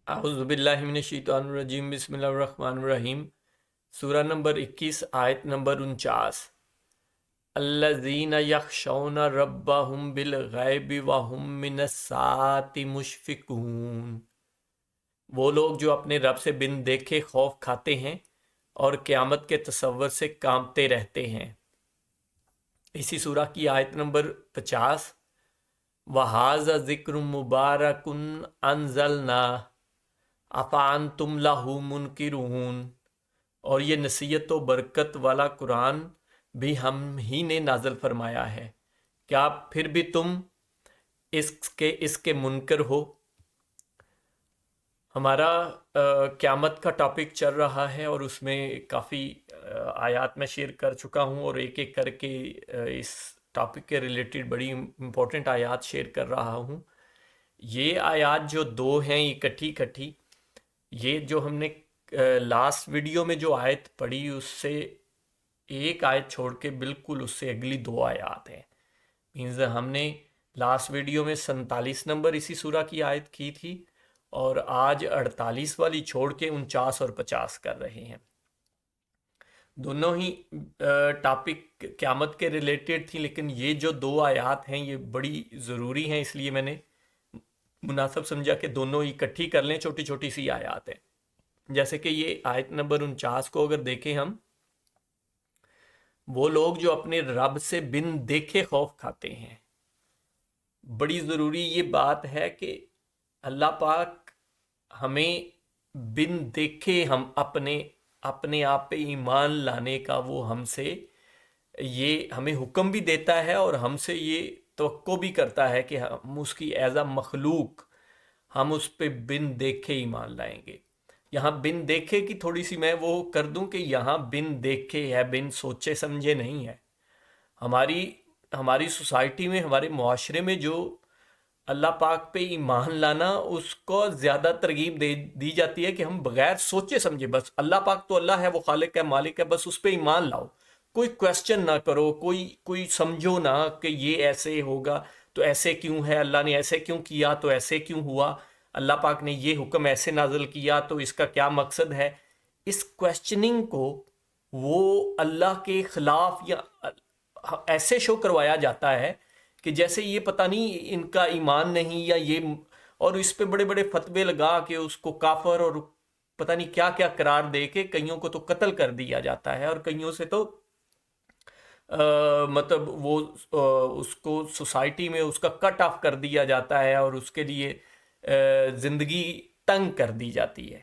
اعوذ باللہ من الشیطان الرجیم، بسم اللہ الرحمن الرحیم۔ سورہ نمبر 21، آیت نمبر 49۔ الذین یخشون ربہم بالغیب وہم من الساعۃ مشفقون۔ وہ لوگ جو اپنے رب سے بن دیکھے خوف کھاتے ہیں اور قیامت کے تصور سے کانپتے رہتے ہیں۔ اسی سورہ کی آیت نمبر 50۔ وَهَذَا ذِكْرٌ مُبَارَكٌ أَنزَلْنَاهُ أَفَأَنْتُمْ لَهُ مُنْكِرُونَ۔ اور یہ نصیحت و برکت والا قرآن بھی ہم ہی نے نازل فرمایا ہے، کیا پھر بھی تم اس کے منکر ہو؟ ہمارا قیامت کا ٹاپک چل رہا ہے اور اس میں کافی آیات میں شیئر کر چکا ہوں، اور ایک ایک کر کے اس ٹاپک کے ریلیٹڈ بڑی امپورٹنٹ آیات شیئر کر رہا ہوں۔ یہ آیات جو دو ہیں اکٹھی یہ جو ہم نے لاسٹ ویڈیو میں جو آیت پڑھی اس سے ایک آیت چھوڑ کے بالکل اس سے اگلی دو آیات ہیں۔ مینز ہم نے لاسٹ ویڈیو میں 47 نمبر اسی سورہ کی آیت کی تھی، اور آج 48 والی چھوڑ کے 49 اور 50 کر رہے ہیں۔ دونوں ہی ٹاپک قیامت کے ریلیٹڈ تھی، لیکن یہ جو دو آیات ہیں یہ بڑی ضروری ہیں، اس لیے میں نے مناسب سمجھا کہ دونوں اکٹھی کر لیں۔ چھوٹی چھوٹی سی آیات ہیں، جیسے کہ یہ آیت نمبر 49 کو اگر دیکھیں ہم، وہ لوگ جو اپنے رب سے بن دیکھے خوف کھاتے ہیں۔ بڑی ضروری یہ بات ہے کہ اللہ پاک ہمیں بن دیکھے ہم اپنے آپ پہ ایمان لانے کا وہ ہم سے یہ ہمیں حکم بھی دیتا ہے، اور ہم سے یہ توقع بھی کرتا ہے کہ ہم اس کی ایز اے مخلوق ہم اس پہ بن دیکھے ایمان لائیں گے۔ یہاں بن دیکھے کی تھوڑی سی میں وہ کر دوں کہ یہاں بن دیکھے ہے، بن سوچے سمجھے نہیں ہے۔ ہماری سوسائٹی میں، ہمارے معاشرے میں جو اللہ پاک پہ ایمان لانا اس کو زیادہ ترغیب دی جاتی ہے کہ ہم بغیر سوچے سمجھے، بس اللہ پاک تو اللہ ہے، وہ خالق ہے، مالک ہے، بس اس پہ ایمان لاؤ، کوئی کویسچن نہ کرو، کوئی سمجھو نہ کہ یہ ایسے ہوگا تو ایسے کیوں ہے، اللہ نے ایسے کیوں کیا تو ایسے کیوں ہوا، اللہ پاک نے یہ حکم ایسے نازل کیا تو اس کا کیا مقصد ہے۔ اس کویسچننگ کو وہ اللہ کے خلاف یا ایسے شو کروایا جاتا ہے کہ جیسے یہ پتہ نہیں ان کا ایمان نہیں یا یہ، اور اس پہ بڑے بڑے فتوے لگا کے اس کو کافر اور پتہ نہیں کیا کیا قرار دے کے کئیوں کو تو قتل کر دیا جاتا ہے، اور کئیوں سے تو مطلب وہ اس کو سوسائٹی میں اس کا کٹ آف کر دیا جاتا ہے، اور اس کے لیے زندگی تنگ کر دی جاتی ہے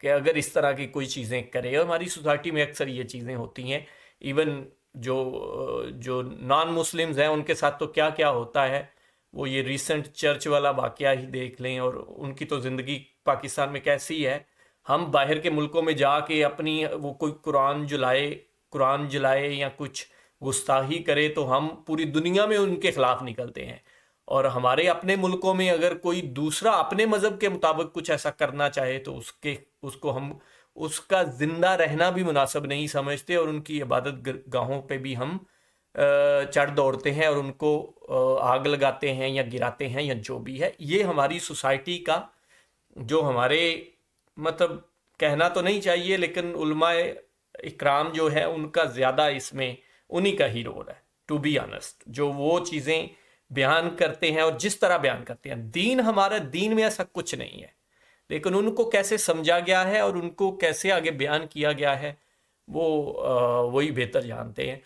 کہ اگر اس طرح کی کوئی چیزیں کرے۔ اور ہماری سوسائٹی میں اکثر یہ چیزیں ہوتی ہیں، ایون جو نان مسلمز ہیں ان کے ساتھ تو کیا کیا ہوتا ہے، وہ یہ ریسنٹ چرچ والا واقعہ ہی دیکھ لیں، اور ان کی تو زندگی پاکستان میں کیسی ہے۔ ہم باہر کے ملکوں میں جا کے اپنی وہ کوئی قرآن جلائے یا کچھ گستاخی کرے تو ہم پوری دنیا میں ان کے خلاف نکلتے ہیں، اور ہمارے اپنے ملکوں میں اگر کوئی دوسرا اپنے مذہب کے مطابق کچھ ایسا کرنا چاہے تو اس کو ہم اس کا زندہ رہنا بھی مناسب نہیں سمجھتے، اور ان کی عبادت گاہوں پہ بھی ہم چڑھ دوڑتے ہیں اور ان کو آگ لگاتے ہیں یا گراتے ہیں یا جو بھی ہے۔ یہ ہماری سوسائٹی کا جو ہمارے مطلب کہنا تو نہیں چاہیے، لیکن علماء اکرام جو ہے ان کا زیادہ اس میں انہی کا ہی رول ہے، ٹو بی آنسٹ، جو وہ چیزیں بیان کرتے ہیں اور جس طرح بیان کرتے ہیں۔ ہمارا دین میں ایسا کچھ نہیں ہے، لیکن ان کو کیسے سمجھا گیا ہے اور ان کو کیسے آگے بیان کیا گیا ہے وہی بہتر جانتے ہیں۔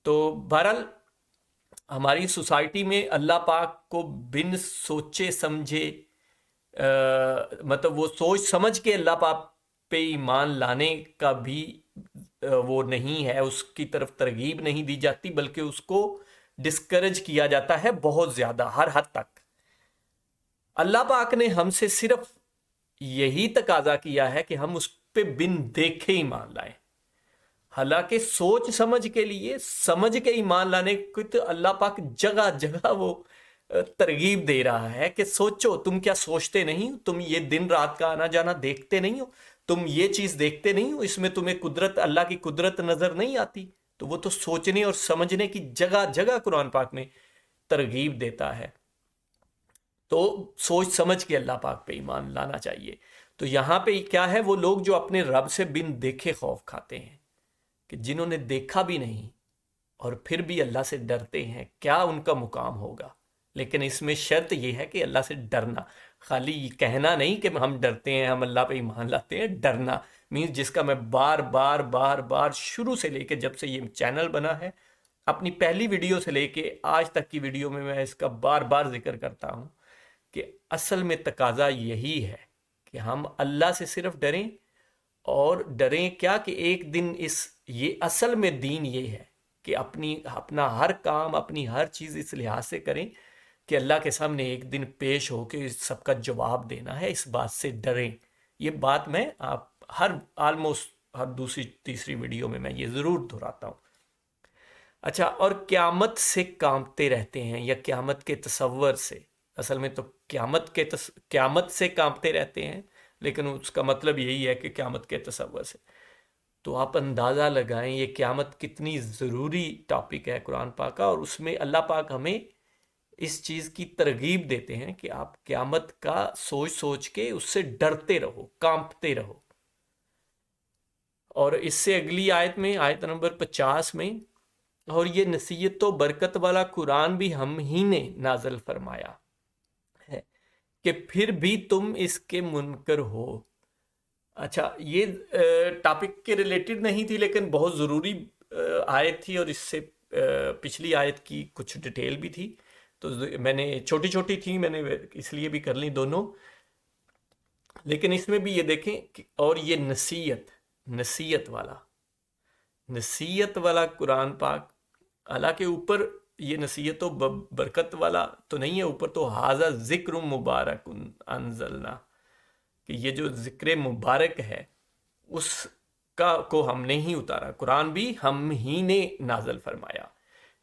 تو بہرحال ہماری سوسائٹی میں اللہ پاک کو بن سوچے سمجھے مطلب وہ سوچ سمجھ کے اللہ پاک پہ ایمان لانے کا بھی وہ نہیں ہے، اس کی طرف ترغیب نہیں دی جاتی، بلکہ اس کو ڈسکریج کیا جاتا ہے بہت زیادہ، ہر حد تک۔ اللہ پاک نے ہم سے صرف یہی تقاضا کیا ہے کہ ہم اس پہ بن دیکھے ایمان لائیں، حالانکہ سوچ سمجھ کے لیے سمجھ کے ایمان لانے کو تو اللہ پاک جگہ جگہ وہ ترغیب دے رہا ہے کہ سوچو، تم کیا سوچتے نہیں ہو؟ تم یہ دن رات کا آنا جانا دیکھتے نہیں ہو؟ تم یہ چیز دیکھتے نہیں ہو؟ اس میں تمہیں اللہ کی قدرت نظر نہیں آتی؟ تو وہ تو سوچنے اور سمجھنے کی جگہ جگہ قرآن پاک میں ترغیب دیتا ہے۔ تو سوچ سمجھ کے اللہ پاک پہ ایمان لانا چاہیے. تو یہاں پہ کیا ہے، وہ لوگ جو اپنے رب سے بن دیکھے خوف کھاتے ہیں، کہ جنہوں نے دیکھا بھی نہیں اور پھر بھی اللہ سے ڈرتے ہیں، کیا ان کا مقام ہوگا. لیکن اس میں شرط یہ ہے کہ اللہ سے ڈرنا، خالی یہ کہنا نہیں کہ ہم ڈرتے ہیں، ہم اللہ پہ ایمان لاتے ہیں. ڈرنا مینس جس کا میں بار بار بار بار شروع سے لے کے جب سے یہ چینل بنا ہے، اپنی پہلی ویڈیو سے لے کے آج تک کی ویڈیو میں اس کا بار بار ذکر کرتا ہوں کہ اصل میں تقاضا یہی ہے کہ ہم اللہ سے صرف ڈریں. اور ڈریں کیا کہ ایک دن یہ اصل میں دین یہ ہے کہ اپنا ہر کام، اپنی ہر چیز اس لحاظ سے کریں کہ اللہ کے سامنے ایک دن پیش ہو کے سب کا جواب دینا ہے. اس بات سے ڈریں. یہ بات میں آلموسٹ ہر دوسری تیسری ویڈیو میں یہ ضرور دہراتا ہوں. اچھا، اور قیامت سے کانپتے رہتے ہیں یا قیامت کے تصور سے. اصل میں تو قیامت سے کانپتے رہتے ہیں، لیکن اس کا مطلب یہی ہے کہ قیامت کے تصور سے. تو آپ اندازہ لگائیں یہ قیامت کتنی ضروری ٹاپک ہے قرآن پاک کا، اور اس میں اللہ پاک ہمیں اس چیز کی ترغیب دیتے ہیں کہ آپ قیامت کا سوچ سوچ کے اس سے ڈرتے رہو، کانپتے رہو. اور اس سے اگلی آیت میں، آیت نمبر 50 میں، اور یہ نصیحت و برکت والا قرآن بھی ہم ہی نے نازل فرمایا ہے کہ پھر بھی تم اس کے منکر ہو. اچھا، یہ ٹاپک کے ریلیٹڈ نہیں تھی لیکن بہت ضروری آیت تھی، اور اس سے پچھلی آیت کی کچھ ڈیٹیل بھی تھی، تو میں نے چھوٹی چھوٹی تھی، میں نے اس لیے بھی کر لی دونوں. لیکن اس میں بھی یہ دیکھیں کہ اور یہ نصیحت والا قرآن پاک، حالانکہ اوپر یہ نصیحت و برکت والا تو نہیں ہے، اوپر تو ھذا ذکر مبارک انزلنا، کہ یہ جو ذکر مبارک ہے اس کو ہم نے ہی اتارا. قرآن بھی ہم ہی نے نازل فرمایا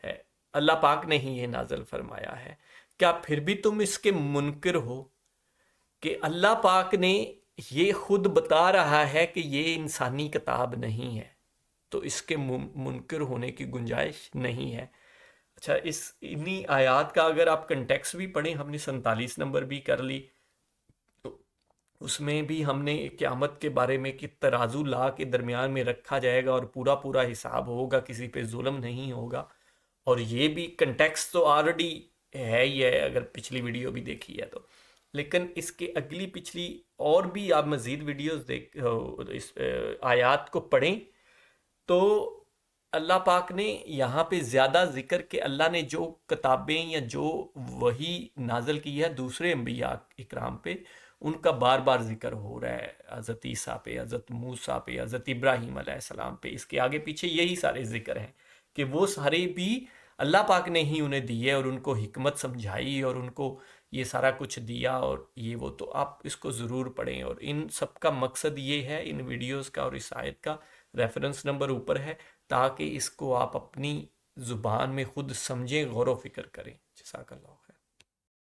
ہے، اللہ پاک نے ہی یہ نازل فرمایا ہے. کیا پھر بھی تم اس کے منکر ہو؟ کہ اللہ پاک نے یہ خود بتا رہا ہے کہ یہ انسانی کتاب نہیں ہے، تو اس کے منکر ہونے کی گنجائش نہیں ہے. اچھا، انہی آیات کا اگر آپ کنٹیکس بھی پڑھیں، ہم نے 47 نمبر بھی کر لی، تو اس میں بھی ہم نے قیامت کے بارے میں کہ ترازو لا کے درمیان میں رکھا جائے گا اور پورا پورا حساب ہوگا، کسی پہ ظلم نہیں ہوگا. اور یہ بھی کنٹیکس تو آلریڈی ہے ہی ہے اگر پچھلی ویڈیو بھی دیکھی ہے تو. لیکن اس کے اگلی پچھلی اور بھی آپ مزید ویڈیوز اس آیات کو پڑھیں تو اللہ پاک نے یہاں پہ زیادہ ذکر کہ اللہ نے جو کتابیں یا جو وحی نازل کی ہے دوسرے انبیاء اکرام پہ، ان کا بار بار ذکر ہو رہا ہے، حضرت عیسیٰ پہ، حضرت موسیٰ پہ، حضرت ابراہیم علیہ السلام پہ. اس کے آگے پیچھے یہی سارے ذکر ہیں کہ وہ سارے بھی اللہ پاک نے ہی انہیں دیے اور ان کو حکمت سمجھائی اور ان کو یہ سارا کچھ دیا اور یہ وہ. تو آپ اس کو ضرور پڑھیں، اور ان سب کا مقصد یہ ہے، ان ویڈیوز کا اور اس آیت کا ریفرنس نمبر اوپر ہے، تاکہ اس کو آپ اپنی زبان میں خود سمجھیں، غور و فکر کریں. جزاک اللہ.